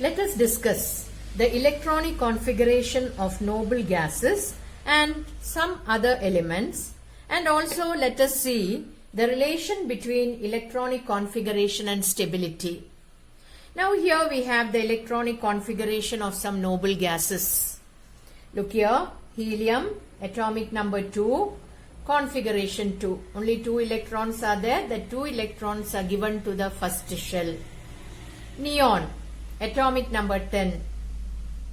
Let us discuss the electronic configuration of noble gases and some other elements, and also let us see the relation between electronic configuration and stability. Now here we have the electronic configuration of some noble gases. Look here, helium, atomic number 2, configuration 2. Only 2 electrons are there. The 2 electrons are given to the first shell. Neon, atomic number 10,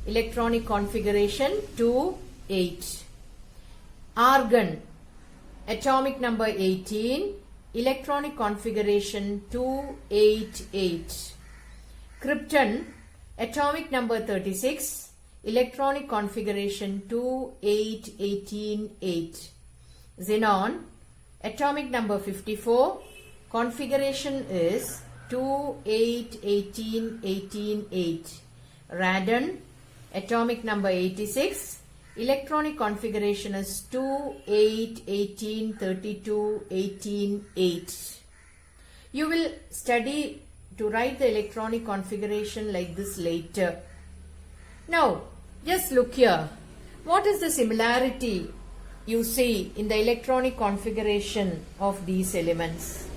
electronic configuration 2, 8. Argon, atomic number 18, electronic configuration 2, 8, 8. Krypton, atomic number 36, electronic configuration 2, 8, 18, 8. Xenon, atomic number 54, configuration is 2, 8, 18, 18, 8. Radon, atomic number 86, electronic configuration is 2, 8, 18, 32, 18, 8. You will study to write the electronic configuration like this later. Now, just look here. What is the similarity you see in the electronic configuration of these elements?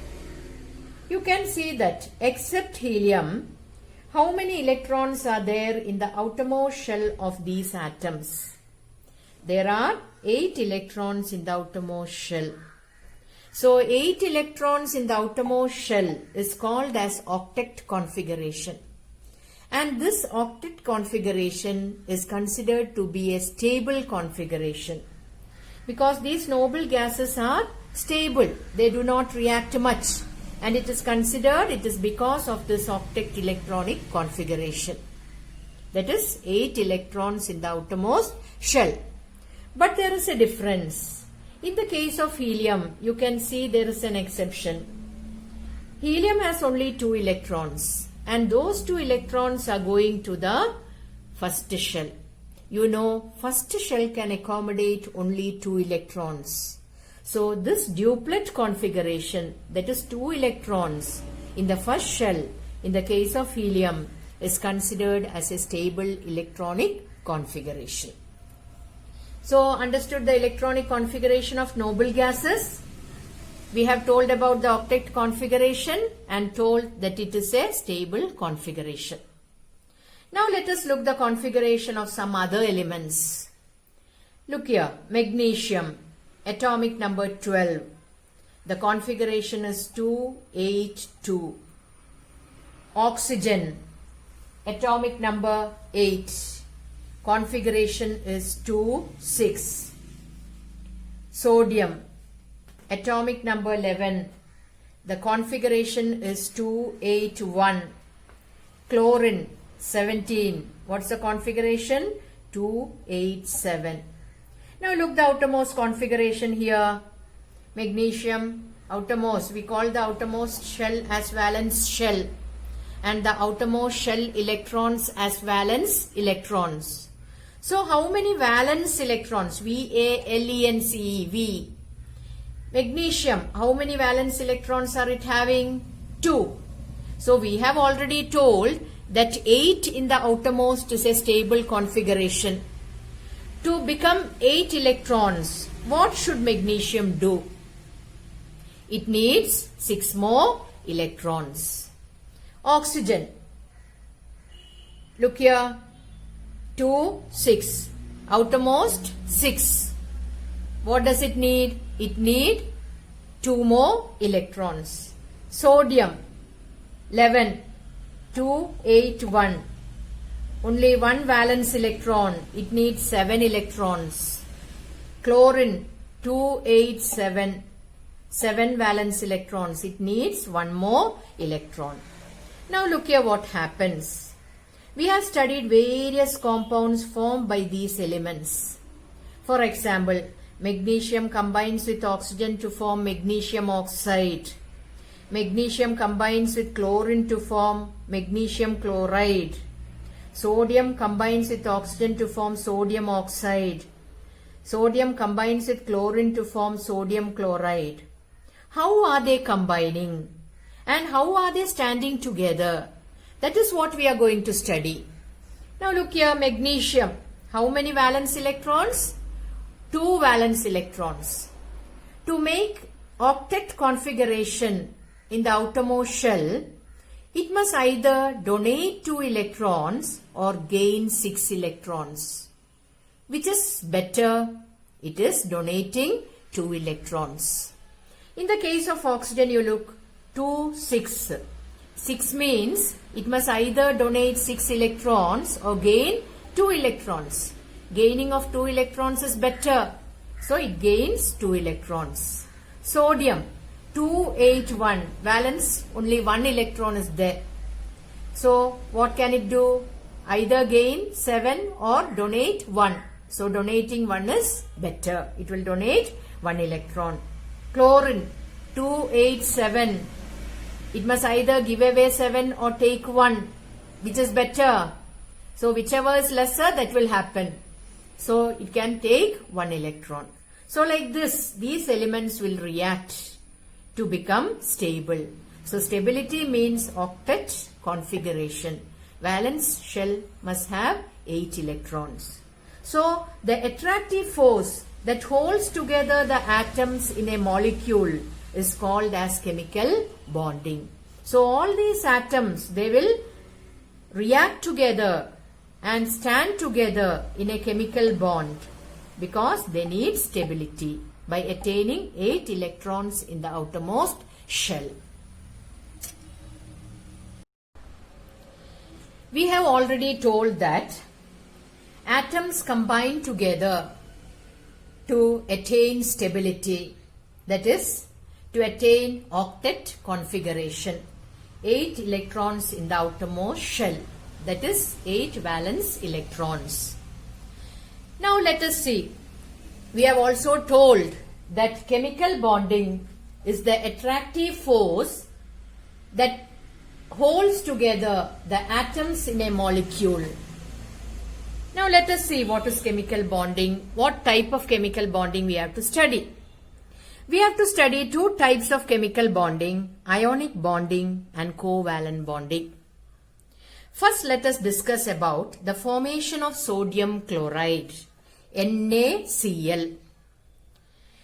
You can see that except helium, how many electrons are there in the outermost shell of these atoms? There are 8 electrons in the outermost shell. So 8 electrons in the outermost shell is called as octet configuration. And this octet configuration is considered to be a stable configuration, because these noble gases are stable. They do not react much. And it is considered it is because of this octet electronic configuration. That is 8 electrons in the outermost shell. But there is a difference. In the case of helium, you can see there is an exception. Helium has only 2 electrons. And those 2 electrons are going to the first shell. You know, first shell can accommodate only 2 electrons. So this duplet configuration, that is 2 electrons in the first shell, in the case of helium, is considered as a stable electronic configuration. So understood the electronic configuration of noble gases? We have told about the octet configuration and told that it is a stable configuration. Now let us look the configuration of some other elements. Look here, magnesium, atomic number 12. The configuration is 2, 8, 2. Oxygen, atomic number 8. Configuration is 2, 6. Sodium, atomic number 11. The configuration is 2, 8, 1. Chlorine, 17. What's the configuration? 2, 8, 7. Now look the outermost configuration here. Magnesium, outermost. We call the outermost shell as valence shell. And the outermost shell electrons as valence electrons. So how many valence electrons? V-A-L-E-N-C-E, V. Magnesium, how many valence electrons are it having? 2. So we have already told that 8 in the outermost is a stable configuration. To become 8 electrons, what should magnesium do? It needs 6 more electrons. Oxygen, look here, 2, 6. Outermost, 6. What does it need? It needs 2 more electrons. Sodium, 11. 2, 8, 1. Only 1 valence electron. It needs 7 electrons. Chlorine, 2, 8, 7. 7 valence electrons. It needs 1 more electron. Now look here what happens. We have studied various compounds formed by these elements. For example, magnesium combines with oxygen to form magnesium oxide. Magnesium combines with chlorine to form magnesium chloride. Sodium combines with oxygen to form sodium oxide. Sodium combines with chlorine to form sodium chloride. How are they combining? And how are they standing together? That is what we are going to study. Now look here, magnesium. How many valence electrons? 2 valence electrons. To make octet configuration in the outermost shell, it must either donate 2 electrons or gain 6 electrons. Which is better? It is donating 2 electrons. In the case of oxygen, you look 2, 6. 6 means it must either donate 6 electrons or gain 2 electrons. Gaining of 2 electrons is better. So it gains 2 electrons. Sodium 281. Valence, only 1 electron is there. So what can it do? Either gain 7 or donate 1. So donating 1 is better. It will donate 1 electron. Chlorine 287. It must either give away 7 or take 1. Which is better? So whichever is lesser, that will happen. So it can take 1 electron. So like this, these elements will react to become stable. So stability means octet configuration. Valence shell must have 8 electrons. So the attractive force that holds together the atoms in a molecule is called as chemical bonding. So all these atoms, they will react together and stand together in a chemical bond because they need stability by attaining 8 electrons in the outermost shell. We have already told that atoms combine together to attain stability, that is, to attain octet configuration. 8 electrons in the outermost shell, that is 8 valence electrons. Now let us see. We have also told that chemical bonding is the attractive force that holds together the atoms in a molecule. Now let us see what is chemical bonding, what type of chemical bonding we have to study. We have to study 2 types of chemical bonding, ionic bonding and covalent bonding. First, let us discuss about the formation of sodium chloride, NaCl.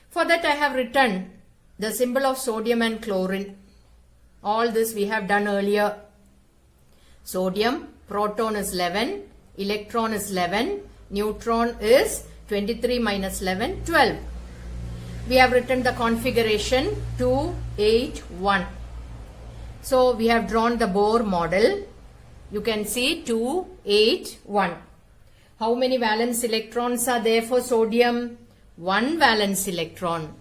For that I have written the symbol of sodium and chlorine. All this we have done earlier. Sodium, proton is 11, electron is 11, neutron is 23 minus 11, 12. We have written the configuration 281. So we have drawn the Bohr model. You can see 281. How many valence electrons are there for sodium? 1 valence electron.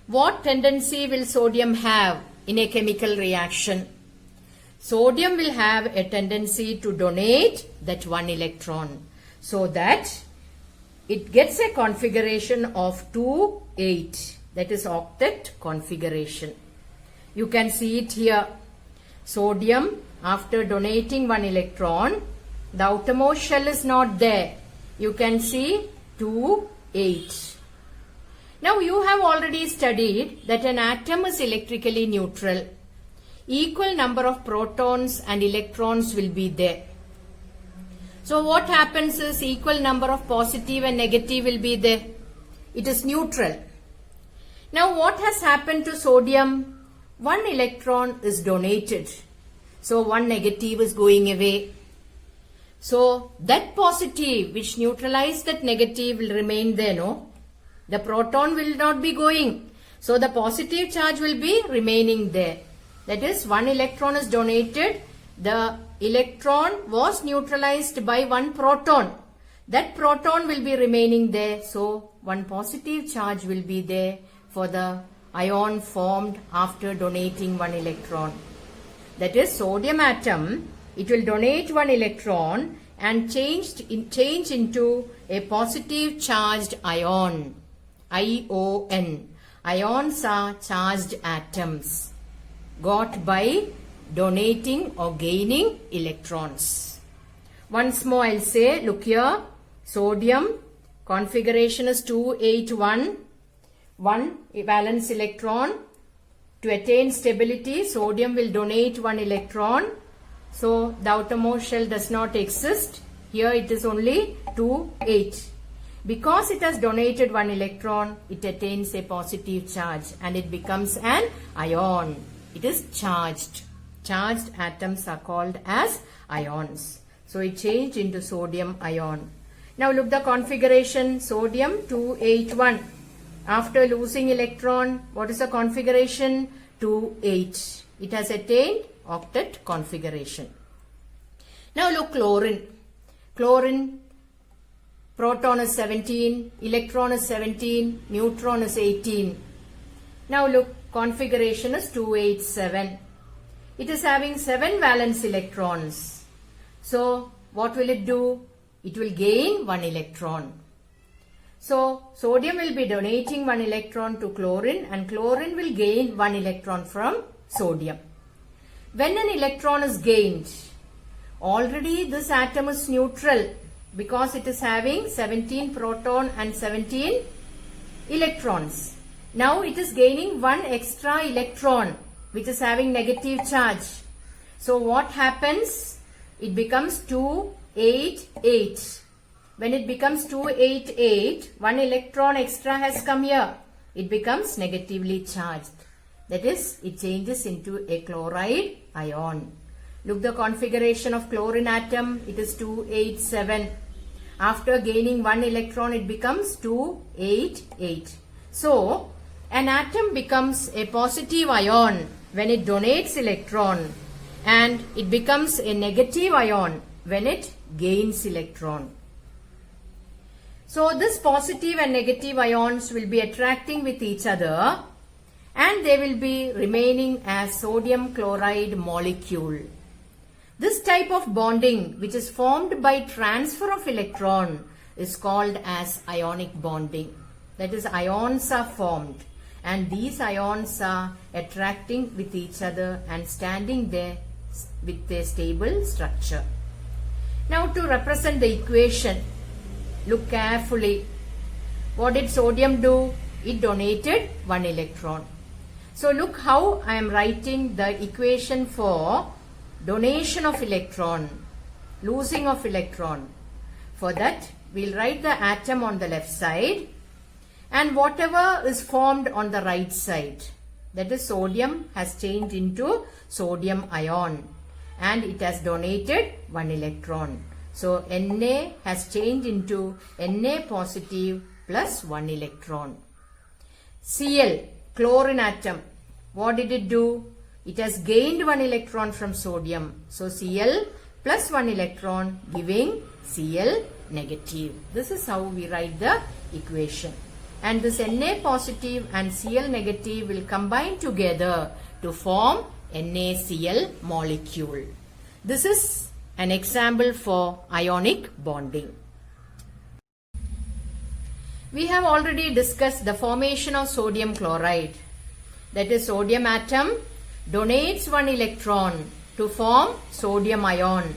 What tendency will sodium have in a chemical reaction? Sodium will have a tendency to donate that 1 electron, so that it gets a configuration of 2, 8. That is octet configuration. You can see it here. Sodium, after donating 1 electron, the outermost shell is not there. You can see 2, 8. Now you have already studied that an atom is electrically neutral. Equal number of protons and electrons will be there. So what happens is equal number of positive and negative will be there. It is neutral. Now what has happened to sodium? 1 electron is donated. So 1 negative is going away. So that positive which neutralized that negative will remain there, no? The proton will not be going. So the positive charge will be remaining there. That is 1 electron is donated. The electron was neutralized by 1 proton. That proton will be remaining there. So 1 positive charge will be there for the ion formed after donating 1 electron. That is sodium atom, it will donate 1 electron and change into a positive charged ion, ION. Ions are charged atoms got by donating or gaining electrons. Once more I'll say, look here, sodium configuration is 281, 1 valence electron. To attain stability, sodium will donate 1 electron So the outermost shell does not exist. Here it is only 2, 8. Because it has donated one electron, it attains a positive charge and it becomes an ion. It is charged. Charged atoms are called as ions. So it changed into sodium ion. Now look the configuration. Sodium 281. After losing electron, what is the configuration? 2, 8. It has attained octet configuration. Now look chlorine. Chlorine, proton is 17, electron is 17, neutron is 18. Now look, configuration is 287. It is having 7 valence electrons. So what will it do? It will gain 1 electron. So sodium will be donating 1 electron to chlorine and chlorine will gain 1 electron from sodium. When an electron is gained, already this atom is neutral because it is having 17 proton and 17 electrons. Now it is gaining 1 extra electron which is having negative charge. So what happens? It becomes 288. When it becomes 288, 1 electron extra has come here. It becomes negatively charged. That is, it changes into a chloride ion. Look the configuration of chlorine atom. It is 287. After gaining 1 electron, it becomes 288. So, an atom becomes a positive ion when it donates electron and it becomes a negative ion when it gains electron. So, this positive and negative ions will be attracting with each other and they will be remaining as sodium chloride molecule. This type of bonding which is formed by transfer of electron is called as ionic bonding. That is, ions are formed and these ions are attracting with each other and standing there with a stable structure. Now to represent the equation, look carefully. What did sodium do? It donated 1 electron. So look how I am writing the equation for donation of electron, losing of electron. For that, we'll write the atom on the left side and whatever is formed on the right side, that is sodium has changed into sodium ion and it has donated 1 electron. So Na has changed into Na positive plus 1 electron. Cl, chlorine atom, what did it do? It has gained 1 electron from sodium. So Cl plus 1 electron giving Cl negative. This is how we write the equation. And this Na positive and Cl negative will combine together to form NaCl molecule. This is an example for ionic bonding. We have already discussed the formation of sodium chloride. That is, sodium atom donates 1 electron to form sodium ion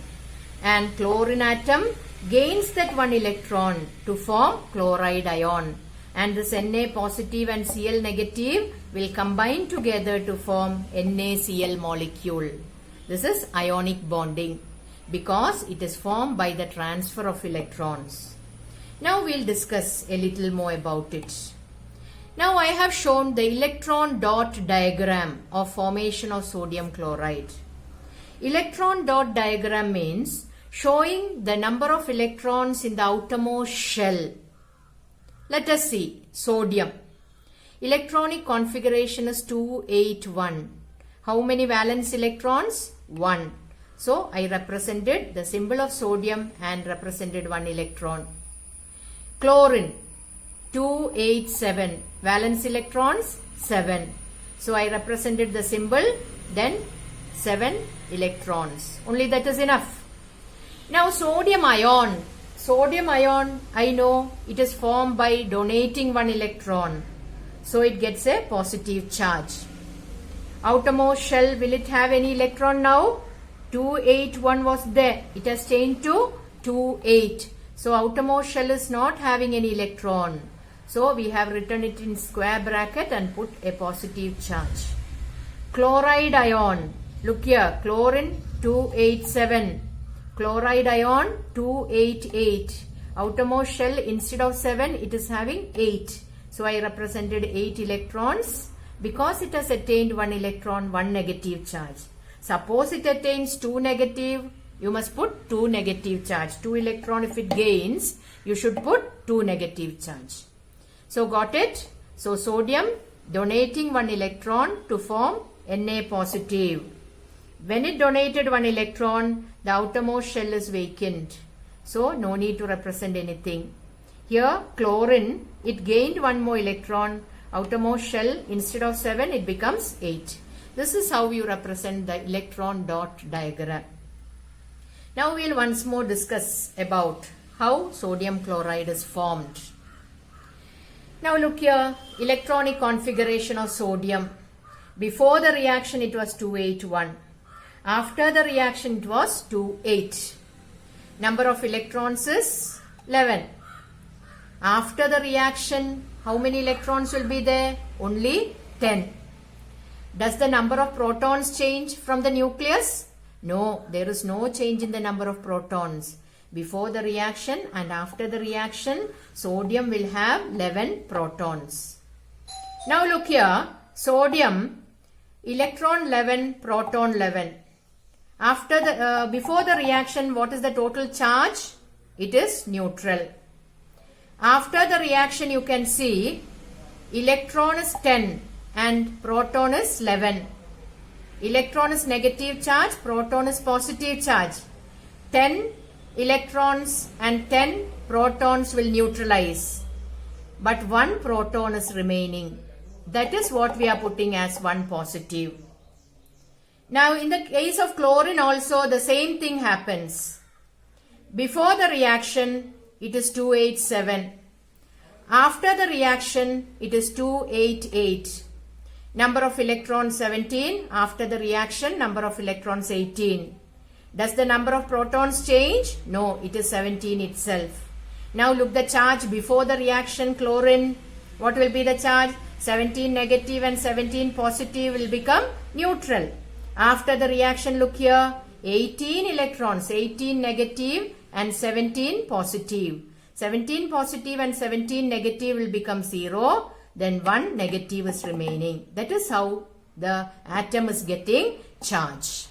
and chlorine atom gains that 1 electron to form chloride ion, and this Na positive and Cl negative will combine together to form NaCl molecule. This is ionic bonding because it is formed by the transfer of electrons. Now we'll discuss a little more about it. Now I have shown the electron dot diagram of formation of sodium chloride. Electron dot diagram means showing the number of electrons in the outermost shell. Let us see sodium. Electronic configuration is 281. How many valence electrons? 1. So I represented the symbol of sodium and represented 1 electron. Chlorine 287. Valence electrons 7. So I represented the symbol, then 7 electrons. Only that is enough. Now sodium ion. Sodium ion, I know it is formed by donating 1 electron. So it gets a positive charge. Outermost shell, will it have any electron now? 281 was there. It has changed to 28. So outermost shell is not having any electron. So we have written it in square bracket and put a positive charge. Chloride ion. Look here, chlorine 287, chloride ion 288. Outermost shell, instead of 7, it is having 8. So I represented 8 electrons because it has attained 1 electron, 1 negative charge. Suppose it attains 2 negative, you must put 2 negative charge. 2 electron if it gains, you should put 2 negative charge. So got it? So sodium donating 1 electron to form Na positive. When it donated 1 electron, the outermost shell is vacant. So no need to represent anything. Here chlorine, it gained 1 more electron. Outermost shell, instead of 7, it becomes 8. This is how you represent the electron dot diagram. Now we will once more discuss about how sodium chloride is formed. Now look here, electronic configuration of sodium. Before the reaction it was 281. After the reaction it was 28. Number of electrons is 11. After the reaction, how many electrons will be there? Only 10. Does the number of protons change from the nucleus? No, there is no change in the number of protons. Before the reaction and after the reaction, sodium will have 11 protons. Now look here, sodium, electron 11, proton 11. After the before the reaction, what is the total charge? It is neutral. After the reaction, you can see electron is 10 and proton is 11. Electron is negative charge, proton is positive charge. 10 electrons and 10 protons will neutralize, but 1 proton is remaining. That is what we are putting as 1 positive. Now in the case of chlorine also the same thing happens. Before the reaction it is 287. After the reaction it is 288. Number of electrons 17. After the reaction number of electrons 18. Does the number of protons change? No, it is 17 itself. Now look the charge before the reaction chlorine. What will be the charge? 17 negative and 17 positive will become neutral. After the reaction, look here, 18 electrons, 18 negative and 17 positive. 17 positive and 17 negative will become 0. Then 1 negative is remaining. That is how the atom is getting charge.